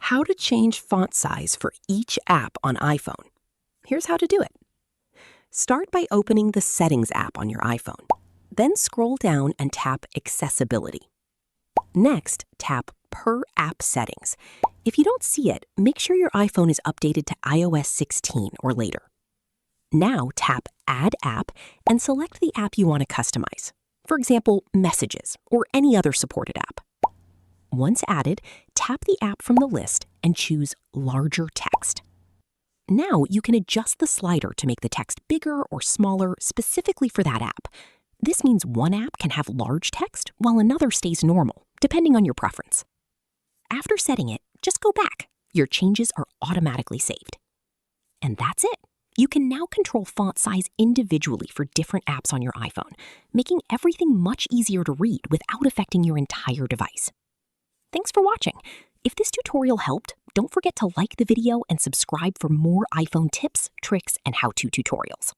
How to change font size for each app on iPhone. Here's how to do it. Start by opening the Settings app on your iPhone. Then scroll down and tap Accessibility. Next, tap Per App Settings. If you don't see it, make sure your iPhone is updated to iOS 16 or later. Now tap Add App and select the app you want to customize. For example, Messages or any other supported app. Once added, tap the app from the list and choose Larger Text. Now you can adjust the slider to make the text bigger or smaller specifically for that app. This means one app can have large text while another stays normal, depending on your preference. After setting it, just go back. Your changes are automatically saved. And that's it. You can now control font size individually for different apps on your iPhone, making everything much easier to read without affecting your entire device. Thanks for watching. If this tutorial helped, don't forget to like the video and subscribe for more iPhone tips, tricks, and how-to tutorials.